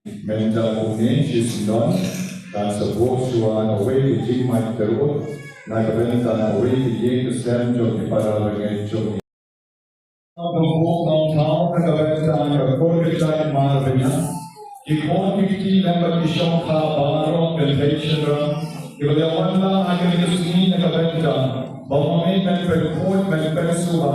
mental movement is done, dan suppose you are away the gym might Tyrut, nagabenta na away the game to stand job di para lagay job. Ang buong ng tao nagabenta ang pagkakita ng Marbaniang, ikon kikiti lang mag-isyong kabaro, convention ram, ibalawan lang ang kanilosini nagabenta, bawamay men-pagkod, men-pagsuha,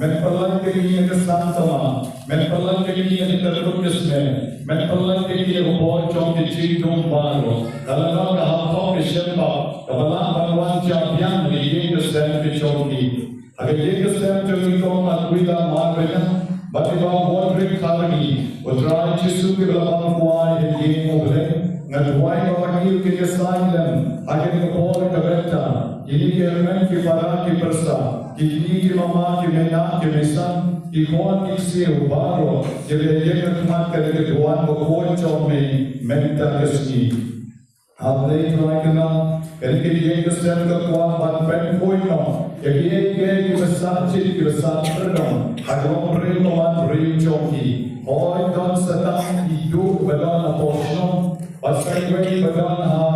men-palang kagini nagkasantama, men-palang kagini nagkatagusme, men-palang kagini ubod chong kichigdong baro, talagang kahapong isyempa, kabalang banwan champion, magiging kasem kichongki. Agar ये कसम चली को मतविला मार बना, बतिवा वोट्रिक खाली, उतराई चिसु के बलवान कुआई है ये मोहले, नटवाई बवकील के साइलन, आगे निकोल कबेटा, इन्हीं के एलिमेंट की परा की परसा, इन्हीं की मामा की मैना की मिसान, इकोन किसी उबारो, जब ये कथमान करेंगे दुआन बकोल चौमे मेंटा किसकी आप नहीं ट्राइकना करके ये कसम का कुआं बन बैठ कोई ना ये कि बसाची कि बसात्रनो अगम प्रेम मान प्रेम चौकी और कौन सताम इदु बदान अपोषण असली वही बदान हा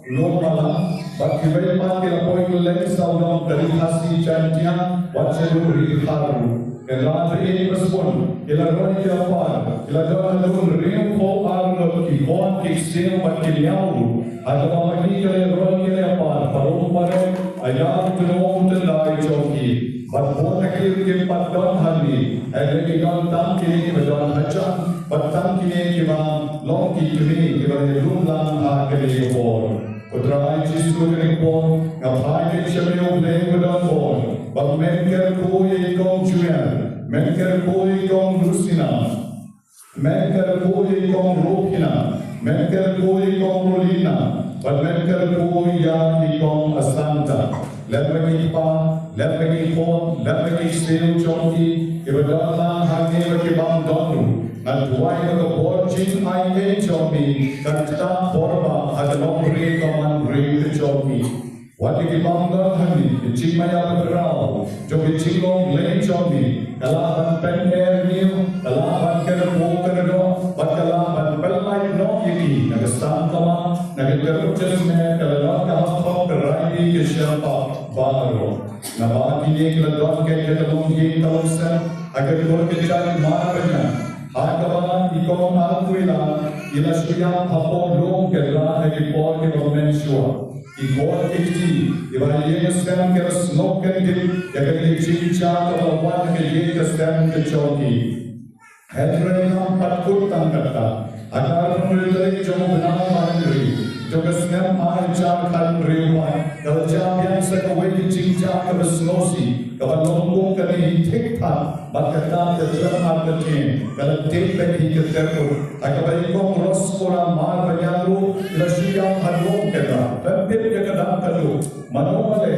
लोकमाला बाकी वही बात के अपोइंट लेंस साउंड तरीकासी चैंटिया वचन रिहारू Kelari ini berspon, kelari ini apa? Kelari itu ring ko arlo ki kon kiksin bakiliau. Ada orang ini kelari ini apa? Paru paru ayam tunom telai choki. Berpon kekil ke padon hari. Ada kita tam kini padon hajan, padam kini kita long kini kita lumlang ha kini bor. Utrai jisu kini bor, ngapai kini cemil beli padon bor. Bagaimana koi kong jual, bagaimana koi kong rusina, bagaimana koi kong rokina, bagaimana koi kong rolina, bagaimana koi yang kong asanta. Lepas ini pon, lepas ini sel jongi, ibadahlah hanya bagi bangdonu. Nantuai ke borjin aye jongi, kata borba adalah mereka mereka jongi. Wadi ki bangdon hani, cimaya berau, jogi cilong lane jongi, kalaban pen air new, kalaban kerbo kerdo, kalaban pelai no yiki, nagastan kama, nagagarut jesme, kalaban kahapok kerai ke siapa baro. Nabaki ni keladon ke ketalung ye talungsen, agar dibor kecari marnya, hakaban ikon alkuila, ila suyang hapon long kerla hagi por ke bomensua. Ikon kiti, iba ye kesem ke snok ke kiti, agar ye cica kelawan ke ye kesem ke choki. Hedre nam patkut tangkata, agar mulai jom benang mandiri. Jogasnem ajar kan riwai, kalau jam sekawai cincang ke besnosi, kalau lombong kini tikta, bakatlah terjemah artinya, kalau tikta ini terkut, agar ikon roskola Marbaniang lu, lasiam halong kita, penting kadang kalu, manole,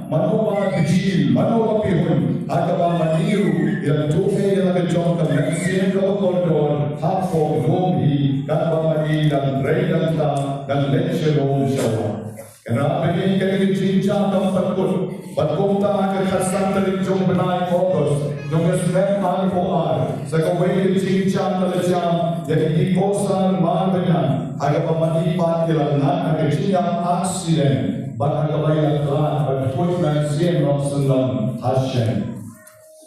manoba kecil, manoba pihun, agar maniru, yang tuhe yang kejong kemensian koridor, hafo romi, dan bagi dan rei dan lechelong shawa. Kenapa ini kali cinta tempat pun, berkumta akan khasam dari jom benai fokus, jom esmen alfoar, sekawai cinta terjam, jadi dikosan Marbaniang, agar pemanipat dilakukan agar cinta aksiden, bahkan kebayang telah berput mensian nonsendan Hashem.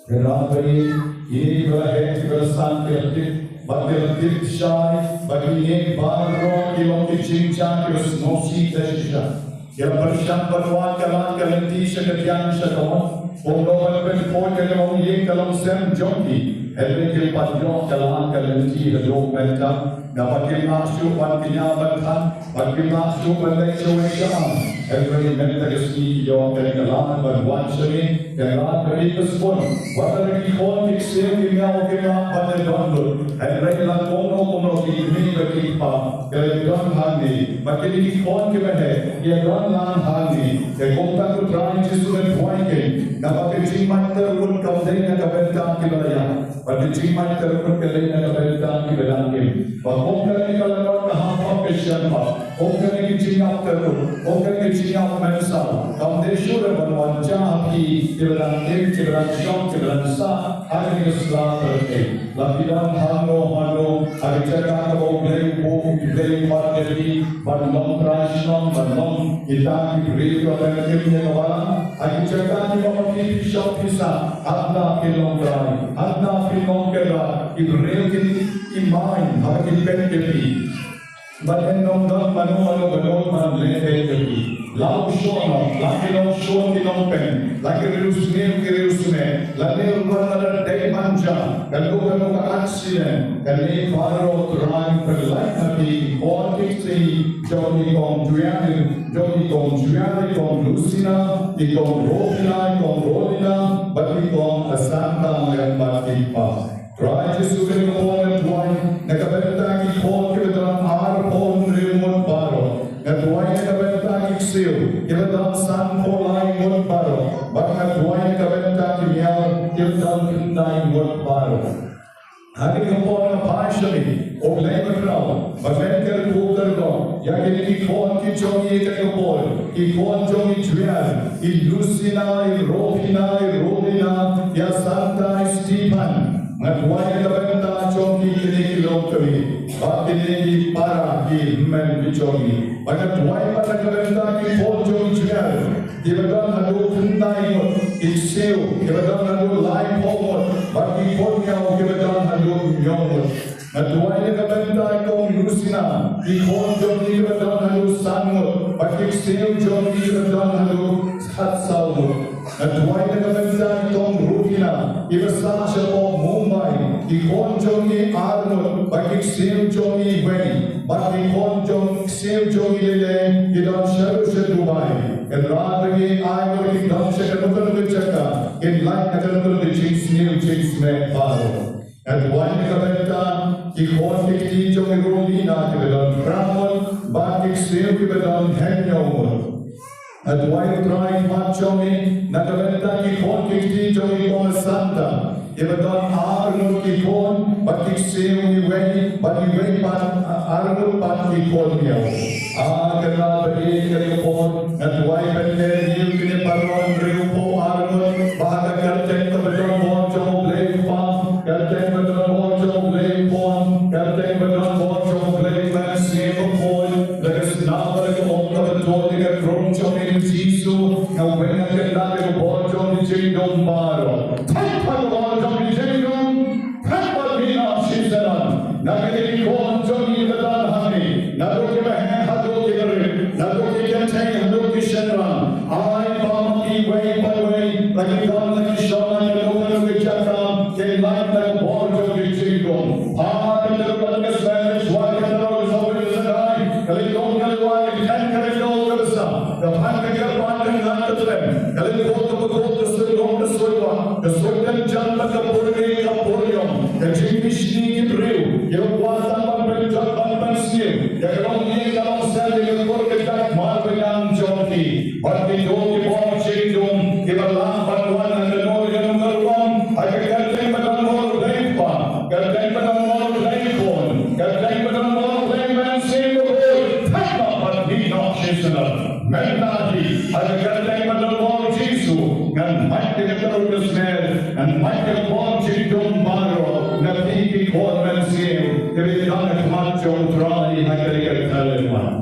Kenapa ini berhenti bersan kreatif. Bagi syai, bagi ini baru kilom cinta terus nosi tersiap. Yang bersam berwat kalan kalenti sekalian sekawan. Pondok berpon kalau ye kalau sem jongi. Hele kil padron kalan kalenti hedok mereka. Dapat masuk wantinya berkan, bagi masuk balik sewakam. Hele mereka kesini yo kalan berwan sini, kalan beri kespon. Walau ikon fixer kimia pada download. Hele kono ini bagi pa, kalau don hani, bagi ikon kimene, dia don lang hani. Kota tu terakhir justru pointing. Dapat cimat terus kau dengan kebetulan kibaya. Bagi cimat terus dengan kebetulan kibaya. Bukan ni kalau kahapon kesyapa, bukan ni cimat terus, bukan ni cimat mensal. Kau desur berwajah di dalam syok, di dalam sah. ang slater lakidan hano ang jaga ko blame po blame partly balong crash balong itang break of the kimnya wala ang jaga ni mga shop isa adna kilong dry adna kilong kera ibrekin iman hakin benefit Baten nong dong manu man lete jadi lau shono laki long shon di long pen laki kirusne laki rumah day manja kalau ka accident kalau faro drive perlahan tapi quantity joni kong juari kong lusina di kong rodina bagi kong asanta yang bagi pa try to sugar component one nakabenta ki kong kebetulan Pon remote baro, ngatway kabenta kiksiw, kiladang san polay mot baro, bak ngatway kabenta kimyaw, kiladang kinday mot baro. Hari kapon na partially, o labor raw, maglenker kuter ko, yakin ikon ki jongi kakapon, ikon jongi juyan, ilusina, rodina, ya Santa Stephen, ngatway kabenta jongi kinikilong kami. Bakini para ki men bijongi. Pada tuai pada kereta ki pojong jual. Di badan hadu kendai ikseu. Di badan hadu lain pomot. Bagi ponyau di badan hadu nyomot. Tuai kereta kong lusina. Di pojong di badan hadu sangot. Bagi ikseu jong di badan hadu hatsaumut. Tuai kereta kong rukina. Di besar Mumbai. Di pojong di Arnold. Bagi ikseu jongi weni, bagi konjong sev jongi lele, idam sharu Dubai. And rather I go in dam shakanukan vichaka, in like nakanukan the chins new chins me paro. And one kabenta, ki konti jongi romina kibedon ramon, bagi sev kibedon henyomon. And why try machomi, nakabenta ki konti jongi kong santa. Ibadon Arnold kikon, batik sew iway, batik pan Arnold pan kikon niyaw. Kena beri keripon, natuay bende niyo kiniparon riupo Arnold, baka kerten kabadon bonjong blame pa, kerten kabadon bonjong blame pon, kerten kabadon bonjong blame man sew pon, lagas nabar kong kabadon ni kakrong chong ni Jisu, ngawin ang kailangan bonjong ni Jingdong Maro. Nakikita ko jongi badan hami, naroke mahen hado kidare, naroke kenteng hado kishenran, ay pamaki way by way, lagi dam lagi shona naroke kichakram, ke light like bonjo kichigom, kentero kalke Spanish, why kentero zoe zedai, kali dom kali why ken kali dom kabisa, the pan kali pan not the trend, kali the soitan jan kapurge kapurium, the jimishni kibriu. Yung kuwatan pagpagkat pagpansin, yung hindi ka lang sa yung pagkakat Marbaniang Johnny, pati doon yung chingdong, ibalang pagwan ang nanoy ng nalwang, ay kagaling pa ng more blame pa, kagaling pa ng more blame kon, kagaling pa ng more blame man singapore, tama pat di nakasisanap, menadi, ay kagaling pa ng more Jisu, ngan Mait tinagkaroon and Michael Paul Chingdong Maro, napiki kon man siyo, kaya ang matyo try hagalikat kalaman.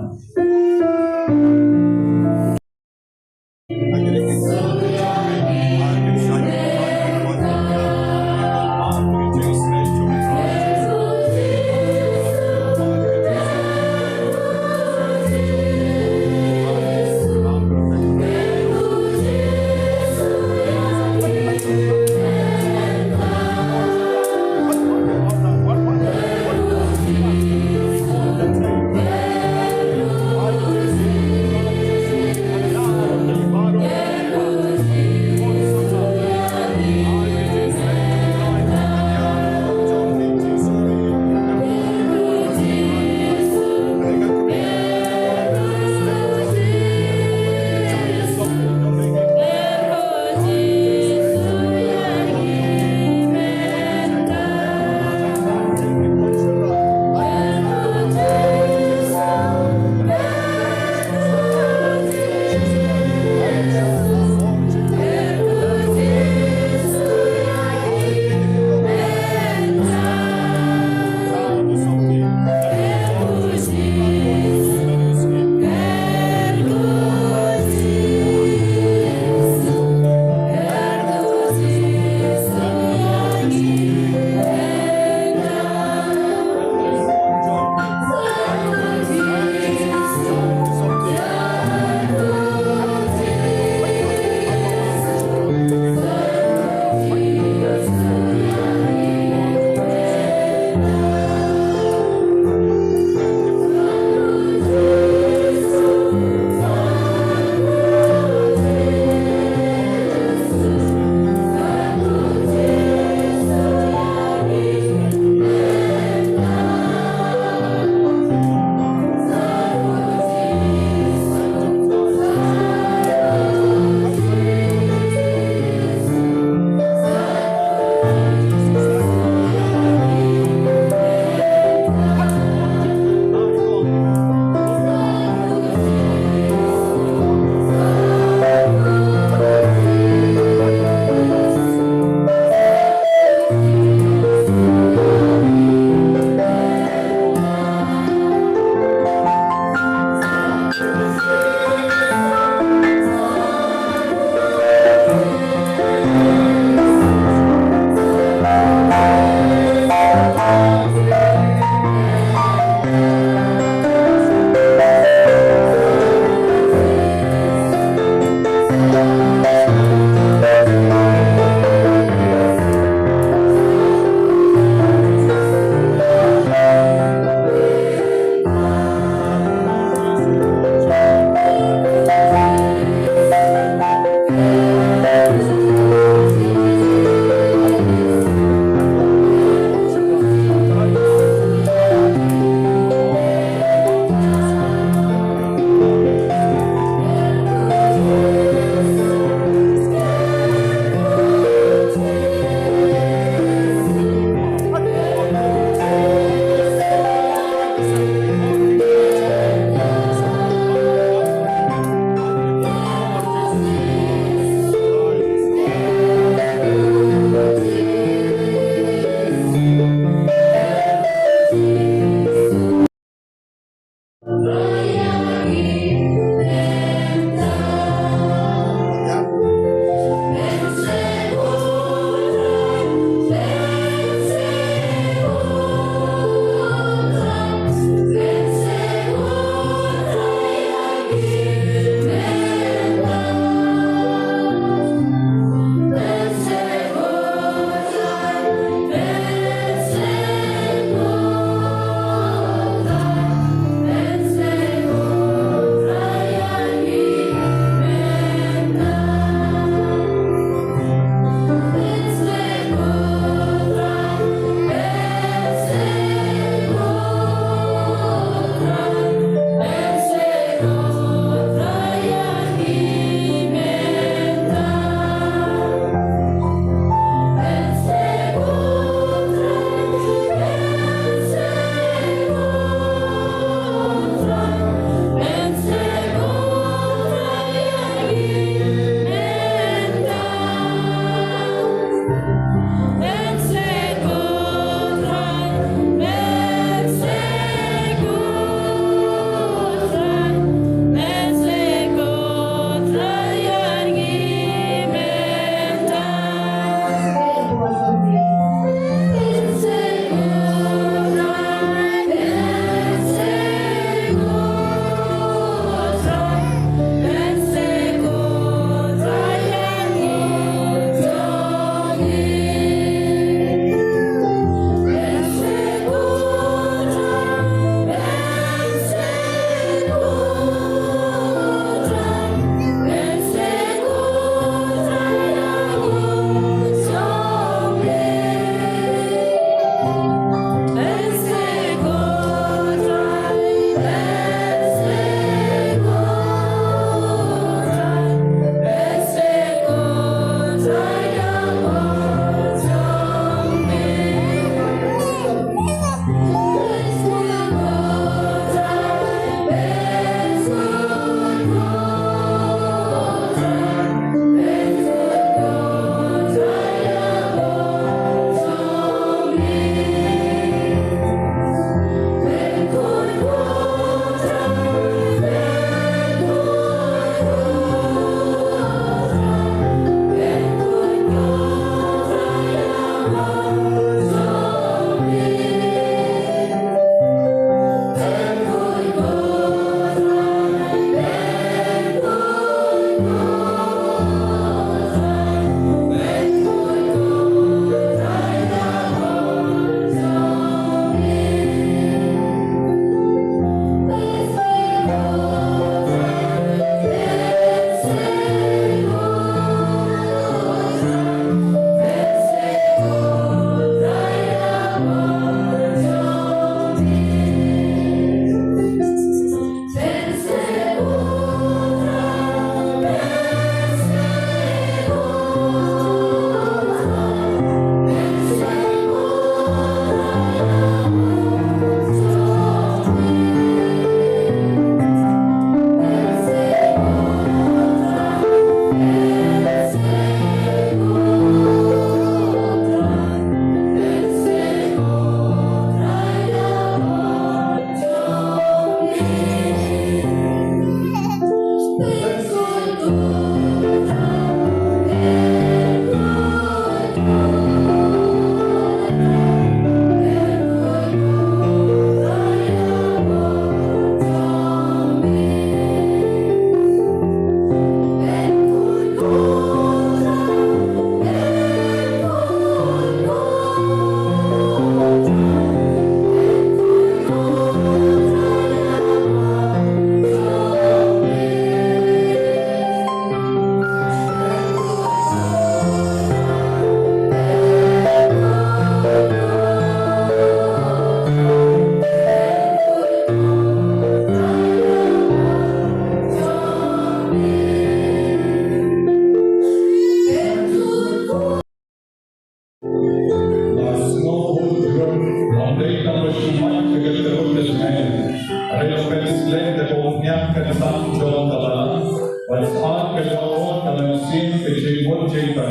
sang John Tabala, but on the Lord, the man sin, the Jimbo Jimba,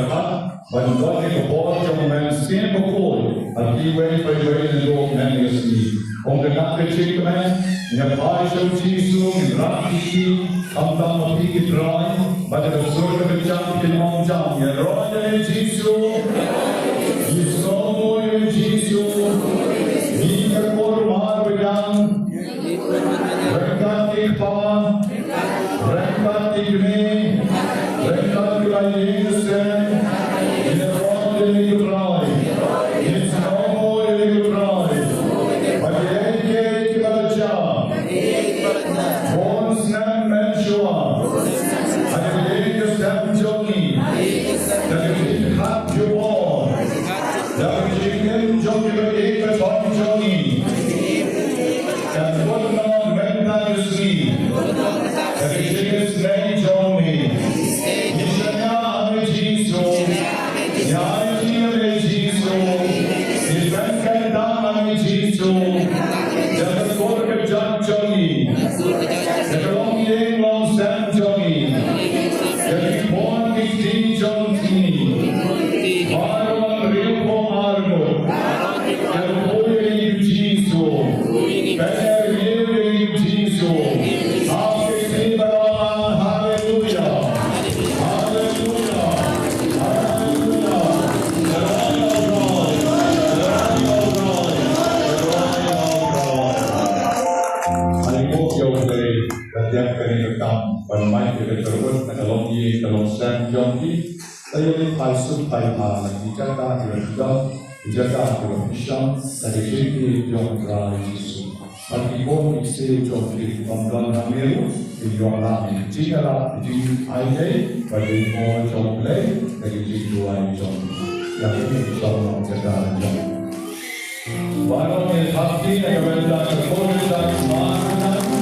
but God in the board, the man sin before, and he went by way in the Lord, many of me. On the Nazi Chickman, in the Parish of Jesus, in Rakiki, come down of Piki Dry, but the sort of a champion on Jam, and Roger in Jesus, you saw more in Jesus, he can go to Marbaniang, Rengatik Pa, Rengatik Me, Rengatik Lyndem, in the Roger in the Dry, it's no more in the Dry. Bonsnam Menshua, and the lady Sam Johnny, the Hat Juwan, the Chicken Johnny, the Tom Johnny, and Wahlang Menta Yusni, the Chicken's name Johnny, Nishanya Amejiso, Yaji Amejiso, the Frankan Amejiso, the Gorka John Johnny. The long name long Sam Johnny, the born 15 John Tini, Marwan Rilpo Argo, the Holy Jesus, Better Living Jesus, After Sibaran, Hallelujah, Hallelujah, Hallelujah, the Lamb of God, the Lamb of God, the Lamb of God. I hope you're today. Setiap kali rekam, bermain kita terus kalau ini kalau Sam Johnny, saya ini palsu palpa, dijaga dengan Islam, dari sini John Yesus. Bagi orang Islam Johnny, Bangladesh Amerika, di Wahlang, jika di Aide, bagi orang Johnny, dari sini Johnny. Yang ini sama jaga Johnny. Baru ini hati yang berada di komunitas mana?